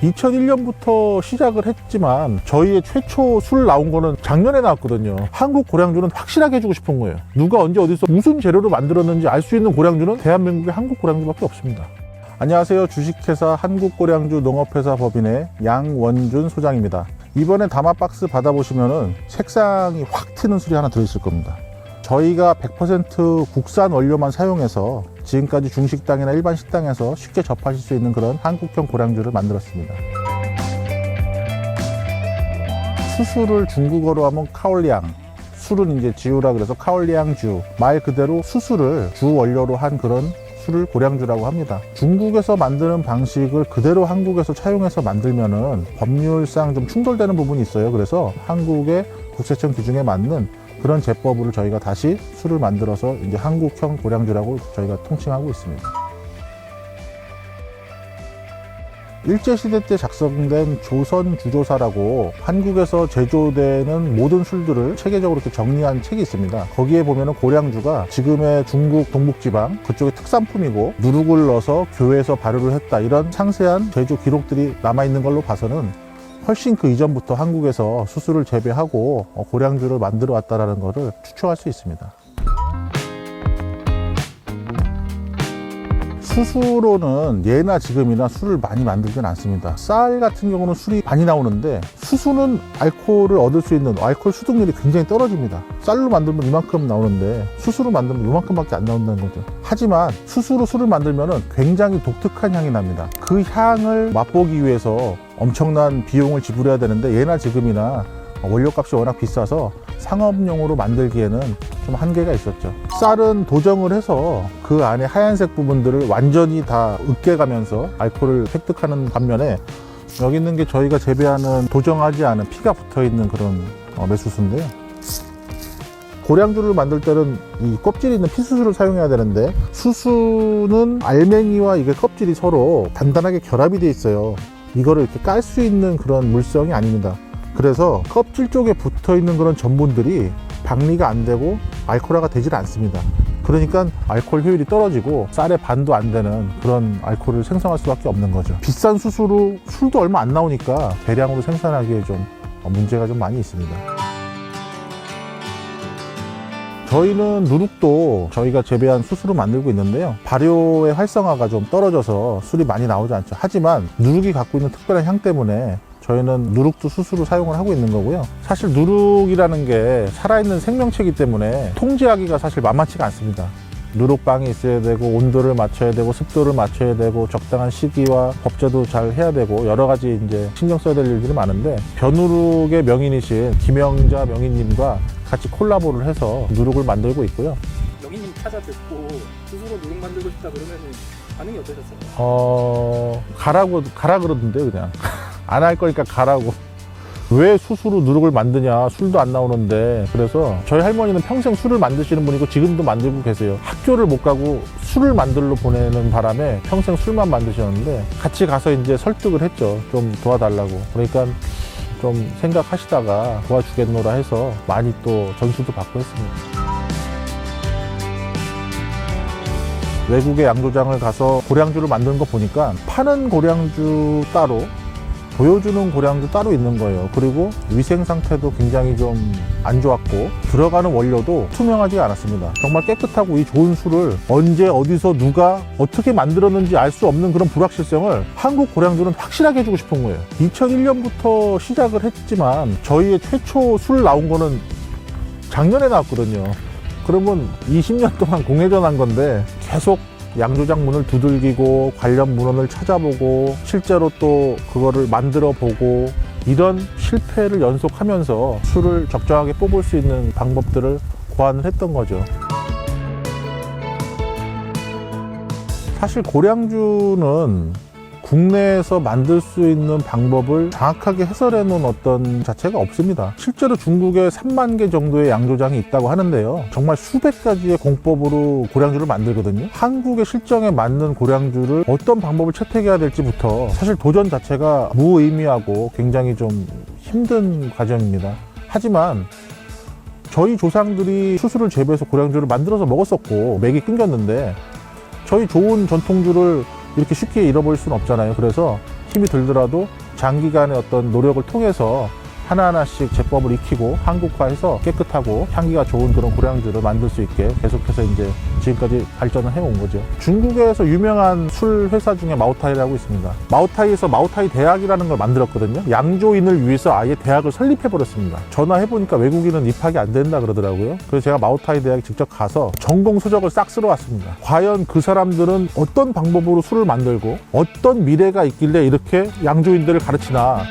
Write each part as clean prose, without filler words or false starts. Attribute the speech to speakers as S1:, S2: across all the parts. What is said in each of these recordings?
S1: 2001년부터 시작을 했지만 저희의 최초 술 나온 거는 작년에 나왔거든요. 한국 고량주는 확실하게 해주고 싶은 거예요. 누가 언제 어디서 무슨 재료로 만들었는지 알 수 있는 고량주는 대한민국의 한국 고량주밖에 없습니다. 안녕하세요. 주식회사 한국고량주 농업회사 법인의 양원준 소장입니다. 이번에 담화박스 받아보시면은 색상이 확 튀는 술이 하나 들어있을 겁니다. 저희가 100% 국산 원료만 사용해서 지금까지 중식당이나 일반 식당에서 쉽게 접하실 수 있는 그런 한국형 고량주를 만들었습니다. 수수를 중국어로 하면 카올리앙, 술은 이제 지우라 그래서 카올리앙주, 말 그대로 수수를 주 원료로 한 그런 술을 고량주라고 합니다. 중국에서 만드는 방식을 그대로 한국에서 차용해서 만들면은 법률상 좀 충돌되는 부분이 있어요. 그래서 한국의 국세청 기준에 맞는 그런 제법으로 저희가 다시 술을 만들어서 이제 한국형 고량주라고 저희가 통칭하고 있습니다. 일제시대 때 작성된 조선주조사라고 한국에서 제조되는 모든 술들을 체계적으로 이렇게 정리한 책이 있습니다. 거기에 보면은 고량주가 지금의 중국 동북지방 그쪽의 특산품이고 누룩을 넣어서 교회에서 발효를 했다, 이런 상세한 제조 기록들이 남아있는 걸로 봐서는 훨씬 그 이전부터 한국에서 수수를 재배하고 고량주를 만들어 왔다는 것을 추측할 수 있습니다. 수수로는 예나 지금이나 술을 많이 만들진 않습니다. 쌀 같은 경우는 술이 많이 나오는데 수수는 알코올을 얻을 수 있는 알코올 수득률이 굉장히 떨어집니다. 쌀로 만들면 이만큼 나오는데 수수로 만들면 이만큼밖에 안 나온다는 거죠. 하지만 수수로 술을 만들면 굉장히 독특한 향이 납니다. 그 향을 맛보기 위해서 엄청난 비용을 지불해야 되는데 예나 지금이나 원료값이 워낙 비싸서 상업용으로 만들기에는 좀 한계가 있었죠. 쌀은 도정을 해서 그 안에 하얀색 부분들을 완전히 다 으깨가면서 알코올을 획득하는 반면에 여기 있는 게 저희가 재배하는 도정하지 않은 피가 붙어있는 그런 매수수인데요. 고량주를 만들 때는 이 껍질이 있는 피수수를 사용해야 되는데 수수는 알맹이와 이게 껍질이 서로 단단하게 결합이 돼 있어요. 이거를 이렇게 깔 수 있는 그런 물성이 아닙니다. 그래서 껍질 쪽에 붙어 있는 그런 전분들이 박리가 안 되고 알코올화가 되질 않습니다. 그러니까 알코올 효율이 떨어지고 쌀의 반도 안 되는 그런 알코올을 생성할 수밖에 없는 거죠. 비싼 수수로 술도 얼마 안 나오니까 대량으로 생산하기에 좀 문제가 좀 많이 있습니다. 저희는 누룩도 저희가 재배한 수수로 만들고 있는데요. 발효의 활성화가 좀 떨어져서 술이 많이 나오지 않죠. 하지만 누룩이 갖고 있는 특별한 향 때문에 저희는 누룩도 수수로 사용을 하고 있는 거고요. 사실 누룩이라는 게 살아있는 생명체이기 때문에 통제하기가 사실 만만치가 않습니다. 누룩방이 있어야 되고 온도를 맞춰야 되고 습도를 맞춰야 되고 적당한 시기와 법제도 잘 해야 되고 여러 가지 이제 신경 써야 될 일들이 많은데 벼누룩의 명인이신 김영자 명인님과 같이 콜라보를 해서 누룩을 만들고 있고요.
S2: 명인님 찾아 듣고 스스로 누룩 만들고 싶다 그러면 반응이 어떠셨어요?
S1: 가라 그러던데 그냥 안 할 거니까 가라고. 왜 수수로 누룩을 만드냐, 술도 안 나오는데. 그래서 저희 할머니는 평생 술을 만드시는 분이고 지금도 만들고 계세요. 학교를 못 가고 술을 만들러 보내는 바람에 평생 술만 만드셨는데 같이 가서 이제 설득을 했죠. 좀 도와달라고. 그러니까 좀 생각하시다가 도와주겠노라 해서 많이 또 전수도 받고 했습니다. 외국의 양조장을 가서 고량주를 만드는 거 보니까 파는 고량주 따로 보여주는 고량주 따로 있는 거예요. 그리고 위생 상태도 굉장히 좀 안 좋았고 들어가는 원료도 투명하지 않았습니다. 정말 깨끗하고 이 좋은 술을 언제 어디서 누가 어떻게 만들었는지 알 수 없는 그런 불확실성을 한국 고량주는 확실하게 해주고 싶은 거예요. 2001년부터 시작을 했지만 저희의 최초 술 나온 거는 작년에 나왔거든요. 그러면 20년 동안 공회전한 건데 계속 양조장 문을 두들기고 관련 문헌을 찾아보고 실제로 또 그거를 만들어 보고 이런 실패를 연속하면서 술을 적정하게 뽑을 수 있는 방법들을 고안을 했던 거죠. 사실 고량주는 국내에서 만들 수 있는 방법을 정확하게 해설해 놓은 어떤 자체가 없습니다. 실제로 중국에 3만 개 정도의 양조장이 있다고 하는데요. 정말 수백 가지의 공법으로 고량주를 만들거든요. 한국의 실정에 맞는 고량주를 어떤 방법을 채택해야 될지부터 사실 도전 자체가 무의미하고 굉장히 좀 힘든 과정입니다. 하지만 저희 조상들이 수수를 재배해서 고량주를 만들어서 먹었었고 맥이 끊겼는데 저희 좋은 전통주를 이렇게 쉽게 잃어버릴 수는 없잖아요. 그래서 힘이 들더라도 장기간의 어떤 노력을 통해서 하나하나씩 제법을 익히고 한국화해서 깨끗하고 향기가 좋은 그런 고량주를 만들 수 있게 계속해서 이제 지금까지 발전을 해온 거죠. 중국에서 유명한 술 회사 중에 마오타이라고 있습니다. 마오타이에서 마오타이 대학이라는 걸 만들었거든요. 양조인을 위해서 아예 대학을 설립해버렸습니다. 전화해보니까 외국인은 입학이 안 된다 그러더라고요. 그래서 제가 마오타이 대학에 직접 가서 전공 서적을 싹 쓸어 왔습니다. 과연 그 사람들은 어떤 방법으로 술을 만들고 어떤 미래가 있길래 이렇게 양조인들을 가르치나.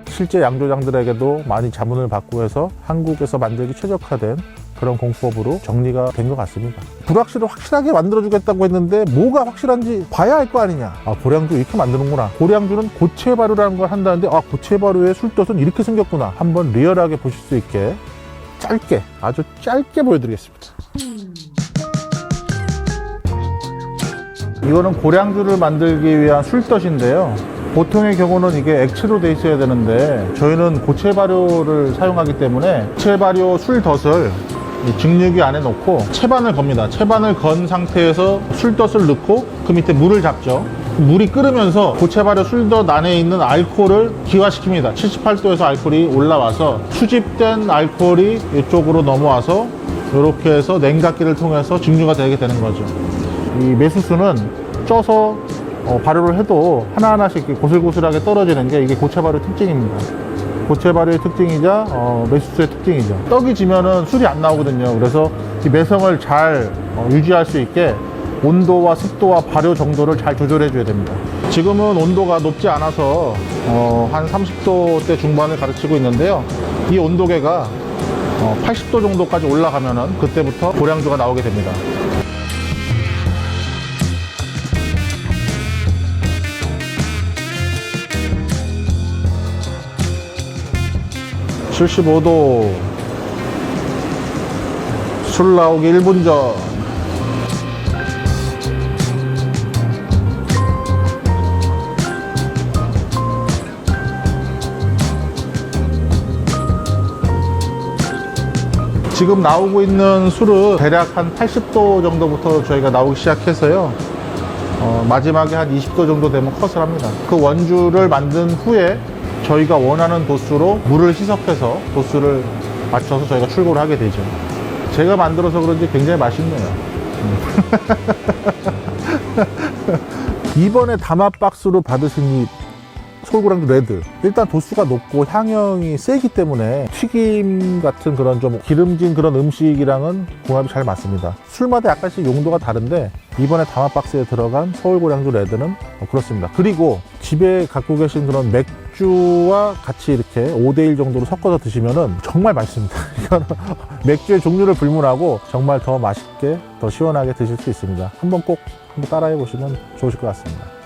S1: 실제 양조장들에게도 많이 자문을 받고 해서 한국에서 만들기 최적화된 그런 공법으로 정리가 된 것 같습니다. 불확실을 확실하게 만들어주겠다고 했는데 뭐가 확실한지 봐야 할 거 아니냐. 아, 고량주 이렇게 만드는구나. 고량주는 고체 발효라는 걸 한다는데 아, 고체 발효의 술덫은 이렇게 생겼구나. 한번 리얼하게 보실 수 있게 짧게, 아주 짧게 보여드리겠습니다. 이거는 고량주를 만들기 위한 술덫인데요. 보통의 경우는 이게 액체로 돼 있어야 되는데 저희는 고체 발효를 사용하기 때문에 고체 발효 술덫을 이 증류기 안에 놓고 채반을 겁니다. 채반을 건 상태에서 술덫을 넣고 그 밑에 물을 잡죠. 물이 끓으면서 고체 발효 술덫 안에 있는 알코올을 기화시킵니다. 78도에서 알코올이 올라와서 수집된 알코올이 이쪽으로 넘어와서 이렇게 해서 냉각기를 통해서 증류가 되게 되는 거죠. 이 메수수는 쪄서 발효를 해도 하나하나씩 이렇게 고슬고슬하게 떨어지는 게 이게 고체 발효 특징입니다. 고체 발효의 특징이자 메수수의 특징이죠. 떡이 지면은 술이 안 나오거든요. 그래서 이 매성을 잘 유지할 수 있게 온도와 습도와 발효 정도를 잘 조절해 줘야 됩니다. 지금은 온도가 높지 않아서 한 30도대 중반을 가르치고 있는데요. 이 온도계가 80도 정도까지 올라가면은 그때부터 고량주가 나오게 됩니다. 75도 술 나오기 1분 전. 지금 나오고 있는 술은 대략 한 80도 정도부터 저희가 나오기 시작해서요. 마지막에 한 20도 정도 되면 컷을 합니다. 그 원주를 만든 후에 저희가 원하는 도수로 물을 희석해서 도수를 맞춰서 저희가 출고를 하게 되죠. 제가 만들어서 그런지 굉장히 맛있네요. 이번에 담합 박스로 받으신 이 서울고량주 레드, 일단 도수가 높고 향형이 세기 때문에 튀김 같은 그런 좀 기름진 그런 음식이랑은 궁합이 잘 맞습니다. 술마다 약간씩 용도가 다른데 이번에 담합 박스에 들어간 서울고량주 레드는 그렇습니다. 그리고 집에 갖고 계신 그런 맥주와 같이 이렇게 5대1 정도로 섞어서 드시면은 정말 맛있습니다. 이거는 맥주의 종류를 불문하고 정말 더 맛있게 더 시원하게 드실 수 있습니다. 한번 꼭 한번 따라해 보시면 좋으실 것 같습니다.